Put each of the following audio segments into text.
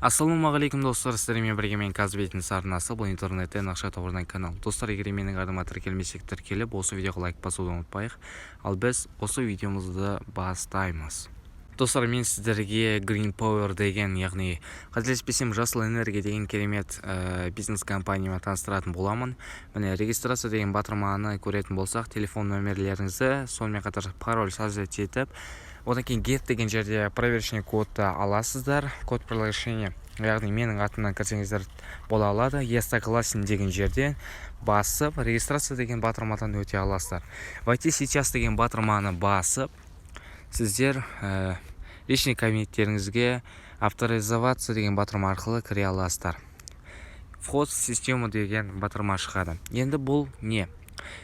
Ассалаумағалейкум достар, сіздермен бірге мен Казбейтін арнасы, бұл интернеттен ақша табудан канал. Достар, егер менің атыма тіркелмесек тіркеліп, осы видеоға лайк басуды ұмытпайық. Ал біз осы видеомызды бастаймыз. Достар, мен сіздерге Green Power деген, яғни қателеспесем жасыл энергия деген керемет бизнес компанияны таныстыратын боламын. Міне, регистрация деген батырманы көретін болсақ, телефон нөмірлеріңізді, сонымен қатар пароль сәжет етіп, одан кейін get деген жерде проверочный кодты аласыздар. Код приложения, яғни менің атымнан кірсеңіздер бола алады. Я согласен деген жерден басып, регистрация деген батырмадан өте аласыздар. Войти сейчас деген батырманы басып, сіздер личный кабинеттеріңізге авторизоваться деген батырма арқылы кіре аласыздар. Вход в систему деген батырма шығады. Енді бұл не?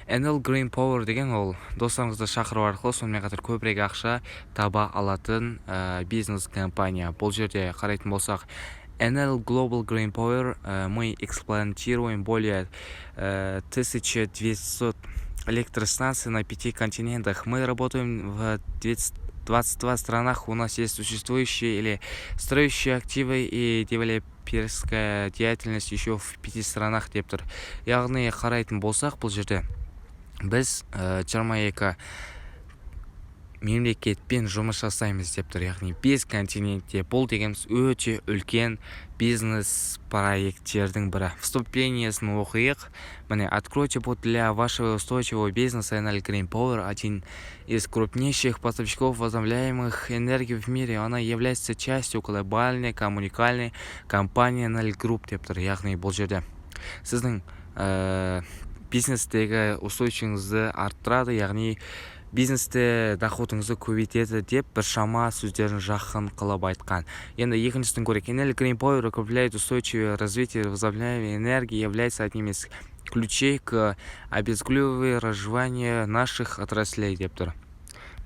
NL Green Power деген ол достарыңызды шақыру арқылы сонымен қатар көбірек ақша таба алатын бизнес компания. Бұл жерде қарайтын болсақ, NL Global Green Power мы эксплуатируем более 1200 электростанций на 5 континентах. Мы работаем в 22 странах. У нас есть существующие или строящие активы и девелоперская деятельность еще в 5 странах деп тұр. Яғни қарайтын болсақ, бұл жерде біз 22 мемлекетпен жұмыс жасаймыз деп тұр. Яғни 5 континентте. Бұл дегеніміз өте үлкен бизнес проекттердің бірі. Вступлениесін оқиық. Міне, откройте путь для вашего устойчивого бизнеса. NL Green Power один из крупнейших поставщиков возобновляемых энергий в мире. Она является частью глобальной коммуникальной компании NL Group деп тұр. Яғни бұл жерде сіздің бизнестегі устойчивіңізді арттырады, яғни бизнесте доходыңызды көбейтеді деп біршама сөздерін жақын қылып айтқан. Енді екіншісін көрейік. NL Green Power укрепляет устойчивое развитие возобновляемой энергии, является одним из ключей к обезглюживанию наших отраслей деп тұр.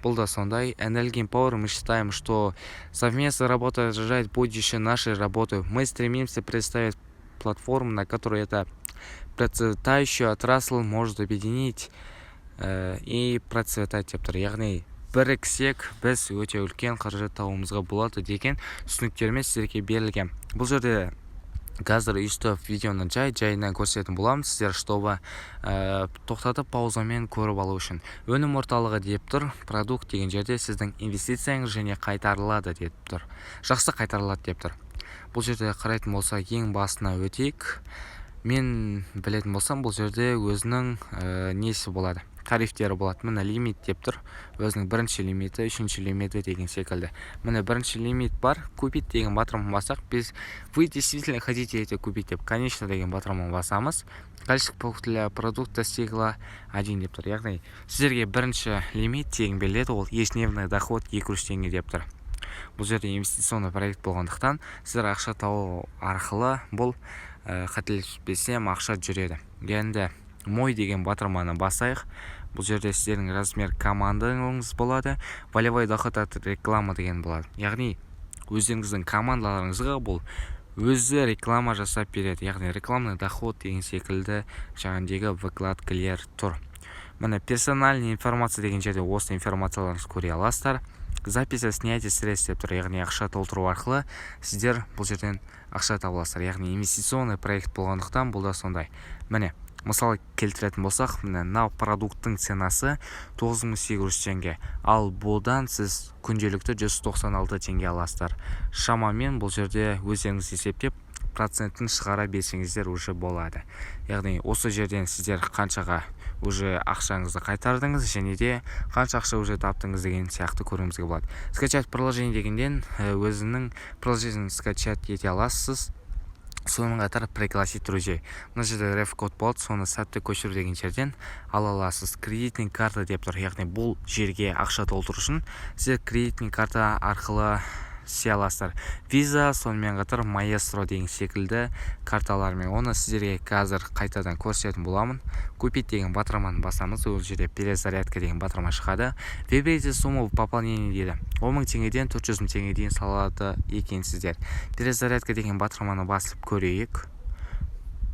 Бұл да сондай. NL Green Power, мы считаем, что совместная работа отражает будущее нашей работы. Мы стремимся представить платформу, на которой эта процветающая отрасль может объединить и процветать деп тұр. Яғни біріксек біз өте үлкен қаржы табуымызға болады деген түсініктермен сіздерге берілген. Бұл жерде қазір үстіп видеоны жайынан көрсететін боламын сіздер, чтобы тоқтатып паузамен көріп алу үшін. Өнім орталығы деп тұр. Продукт деген жерде сіздің инвестицияңыз және қайтарылады деп тұр. Жақсы қайтарылады деп тұр. Бұл жерде қарайтын болса, ең басына өтейік. Мен білетін болсам, бұл жерде өзінің несі болады, тарифтері болады. Міне лимит деп тұр. Өзінің бірінші лимиті, үшінші лимиті деген секілді. Міне бірінші лимит бар. Купить деген батырманы басақ, біз вы действительно хотите это купить деп, конечно деген батырманы басамыз. Количество для продукта достигло 1 деп тұр. Яғни сіздерге бірінші лимит тегін беріледі, ол ежедневный доход 200 теңге деп тұр. Бұл жерде инвестиционный проект болғандықтан сіздер ақша табу арқылы бұл қателеспесем ақша жүреді. Енді мой деген батырманы басайық. Бұл жерде сіздердің размер командаңыз болады. Волевой доход от реклама деген болады. Яғни өздеріңіздің командаларыңызға бұл өзі реклама жасап береді. Яғни рекламный доход деген секілді жаңағыдегі выкладкалер тұр. Міне персональный информация деген жерде осы информацияларыңызды көре аласыздар. Запись снятия средств деп тұр. Яғни ақша толтыру арқылы сіздер бұл жерден ақша табыласыздар. Яғни инвестиционный проект болғандықтан бұл да сондай. Міне, мысалы келтіретін болсақ, мына продукттың ценасы 9800 теңге. Ал бұдан сіз күнделікті 196 теңге аласыздар. Шамамен бұл жерде өздеріңіз есептеп процентін шығара берсеңіздер уже болады. Яғни осы жерден сіздер қаншаға уже ақшаңызды қайтардыңыз және де қанша ақша уже таптыңыз деген сияқты көруімізге болады. Скачать приложение дегенден өзінің приложениені скачать ете аласыз. Сонымен қатар пригласить друзей. Мына жерде реф-код болады, соны сәтті көшіру деген жерден ала аласыз. Кредитный карта деп тұр. Яғни бұл жерге ақша толтыру үшін сіздер кредитный карта арқылы істей аласыздар. Виза, сонымен қатар Маэстро деген секілді карталармен. Оны сіздерге қазір қайтадан көрсететін боламын. Купить деген батырманы басамыз. Ол жерде перезарядка деген батырма шығады. Выберите сумму пополнения дейді. 10 000 теңгеден 400 000 теңге дейін салады екенсіздер. Перезарядка деген батырманы басып көрейік.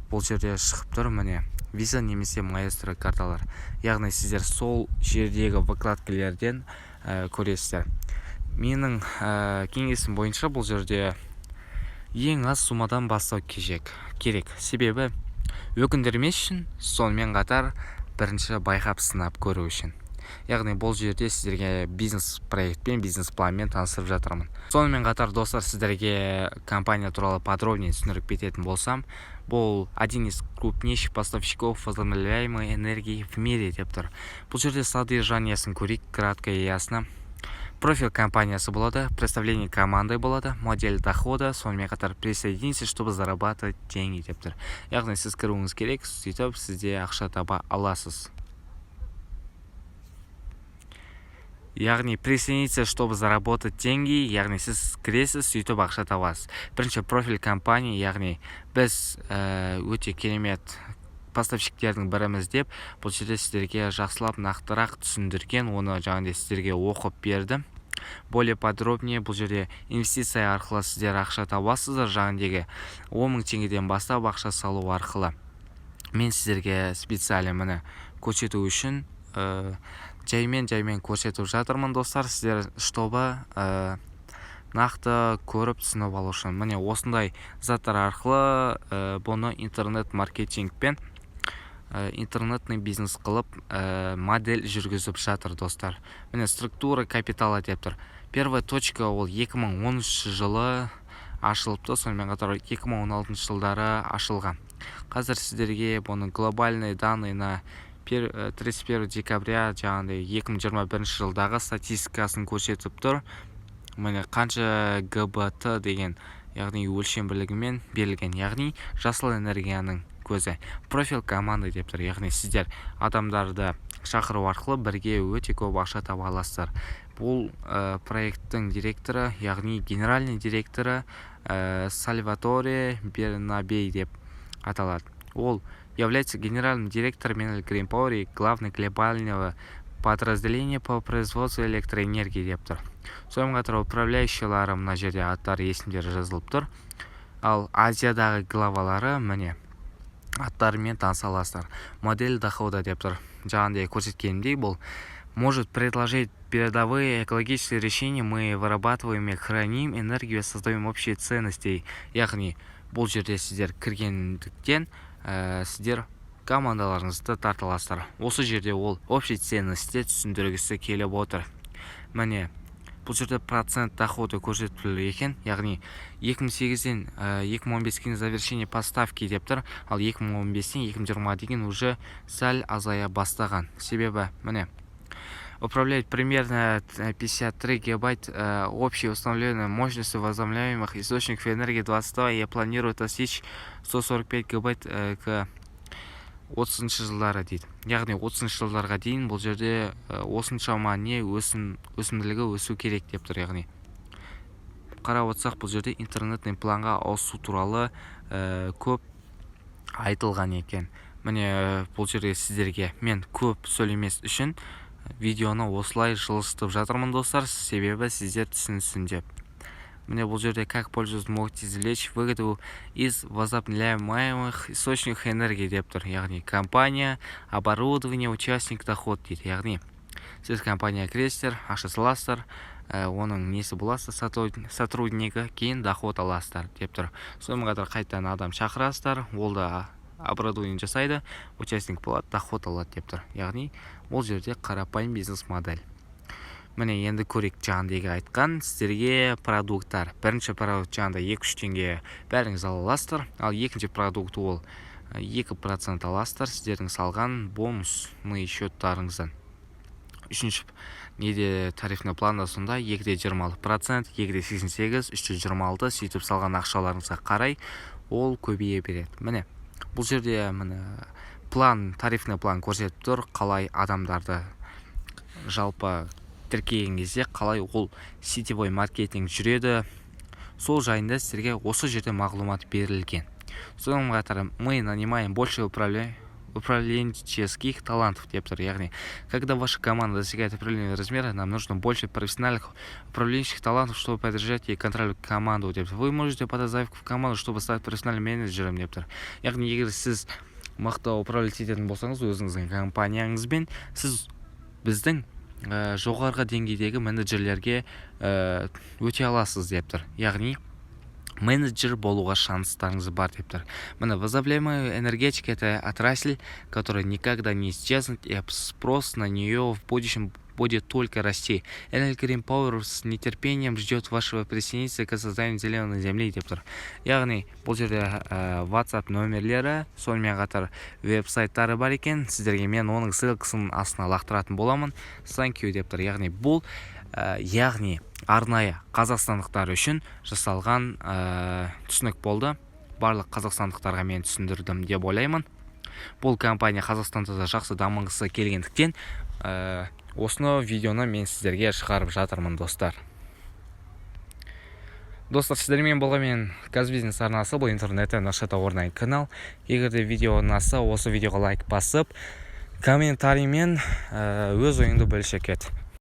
Бұл жерде шығып тұр, міне. Виза немесе Маэстро карталар. Яғни сіздер сол жердегі выкладкалерден көресіздер. Менің кеңесім бойынша бұл жерде ең аз суммадан бастау керек. Себебі өкіндірмес үшін, сонымен қатар бірінші байқап сынап көру үшін. Яғни бұл жерде сіздерге бизнес проектпен, бизнес планмен таныстырып жатырмын. Сонымен қатар достар, сіздерге компания туралы подробнее түсіндіріп кететін болсам, бұл один из крупнейших поставщиков возобновляемой энергии в мире деп тұр. Бұл жерде содержаниясын көрейік, кратко и ясно. Профиль компаниясы болады, представление командой болады, модель дохода, сонымен қатар присоединиться, чтобы зарабатывать деньги деп тұр. Яғни сіз кіруіңіз керек, сөйтіп сізде ақша таба аласыз. Яғни присоединиться, чтобы заработать деньги, яғни сіз кіресіз, сөйтіп ақша табасыз. Бірінші профиль компания, яғни біз өте керемет поставщиктердің біріміз деп, бұл жерде сіздерге жақсылап нақтырақ түсіндірген, оны жаңағыдай сіздерге оқып берді. Более подробнее бұл жерде инвестиция арқылы сіздер ақша табасыздар, жаңағыдегі 10 000 теңгеден бастап ақша салу арқылы. Мен сіздерге специально міне көрсету үшін жаймен көрсетіп жатырмын достар, сіздер чтобы нақты көріп түсініп алу үшін. Міне осындай заттар арқылы бұны интернет-маркетингпен интернетный бизнес қылып модель жүргізіп жатыр достар. Міне структура капитала деп тұр. Первая точка ол 2013 жылы ашылыпты, сонымен қатар 2016 жылдары ашылған. Қазір сіздерге бұның глобальный данный на 31 декабря жаңағыдай 2021 жылдағы статистикасын көрсетіп тұр. Міне қанша ГБТ деген, яғни өлшем бірлігімен берілген, яғни жасыл энергияның көзі. Профиль команды деп тұр, яғни сіздер адамдарды шақыру арқылы бірге өте көп ақша таба аласыздар. Бұл проекттің директоры, яғни генеральный директоры Сальваторе Бернабей деп аталады. Ол является генеральным директором Green Power и главный глобального подразделения по производству электроэнергии деп тұр. Сонымен қатар управляющийлары мына жерде аттары есімдері жазылып тұр. Ал Азиядағы главалары міне аттарымен таныса аласыздар. Модель дохода деп тұр. Жаңағыдай көрсеткенімдей, бұл может предложить передовые экологические решения, мы вырабатываем и храним энергию, создаем общие ценности. Яғни бұл жерде сіздер кіргендіктен сіздер командаларыңызды тарта аласыздар. Осы жерде ол общий ценности түсіндіргісі келіп отыр. Міне бұл жерде процент доходы көрсетілген екен, яғни 2008-ден 2015-ге завершение поставки деп тұр, ал 2015-тен 2020 деген уже сәл азая бастаған. Себебі міне управляет примерно 53 гигабайт общей установленной мощностью возобновляемых источников энергии 22 и планирует достичь 145 гигабайт к 30 жылдары дейді. Яғни 30 жылдарға дейін бұл жерде осыншама не өсімділігі өсу керек деп тұр. Яғни қарап отырсақ, бұл жерде интернетный планға ауысу туралы көп айтылған екен. Міне бұл жерде сіздерге мен көп сөйлемес үшін видеоны осылай жылыстып жатырмын достар, себебі сіздер түсінсін деп. Мне бұл жерде как пользоваться можете извлечь выгоду из возобновляемых источников энергии деп тұр. Яғни компания, оборудование, участник, доход дейді. Яғни сіз компания кіресіздер, ақша саласыздар, оның несі боласыз, сотруднигі, кейін доход аласыздар деп тұр. Сонымен қатар қайтадан адам шақырасыздар, ол да оборудование жасайды, участник болады, доход алады деп тұр. Яғни бұл жерде қарапайым бизнес модель. Міне енді көрейік жаңағыдегі айтқан сіздерге продукттар. Бірінші продукт жаңағыда 2-3 теңге бәріңіз ала аласыздар, ал екінші продукт ол 2% аласыздар сіздердің салған бонусный счеттарыңыздан. Үшінші неде тарифный планда сонда 2,26%, 2,88%, 326, сөйтіп салған ақшаларыңызға қарай ол көбейе береді. Міне бұл жерде план, тарифный план көрсетіп тұр, қалай адамдарды жалпы тіркеген кезде қалай ол сетевой маркетинг жүреді, сол жайында сіздерге осы жерде мағлұмат берілген. Сонымен қатар мы нанимаем больше управленческих талантов деп тұр. Яғни когда ваша команда достигает определенного размера, нам нужно больше профессиональных управленческих талантов, чтобы поддержать и контролировать команду деп тұр. Вы можете подать заявку в команду, чтобы стать профессиональным менеджером деп тұр. Яғни егер сіз мықты управлять ететін болсаңыз өзіңіздің компанияңызбен, сіз біздің жоғарғы деңгейдегі менеджерлерге өте аласыз деп тұр. Яғни менеджер болуға шанстарыңыз бар деп тұр. Міне, возобновляемая энергетика — это отрасль, которая никогда не исчезнет, и спрос на нее в будущем будет только расти. Enel Green Power с нетерпением ждет вашего присоединения к созданию зеленой земли деп тұр. Яғни, бұл жерде WhatsApp нөмірлері, сонымен қатар веб-сайттары бар екен. Сіздерге мен оның ссылкасын астына лақтыратын боламын. Thank you деп тұр. Яғни, бұл яғни арнайы қазақстандықтар үшін жасалған түсінік болды. Барлық қазақстандықтарға мен түсіндірдім деп ойлаймын. Бұл компания Қазақстанда да жақсы дамығысы келгендіктен осыны видеоны мен сіздерге шығарып жатырмын, достар. Достар, сіздермен болған мен Казбизнес арнасы, бұл интернетте наш тауарный канал. Егер де видео ұнаса, осы видеоға лайк басып, комментариймен өз ойыңды бөлісе кет.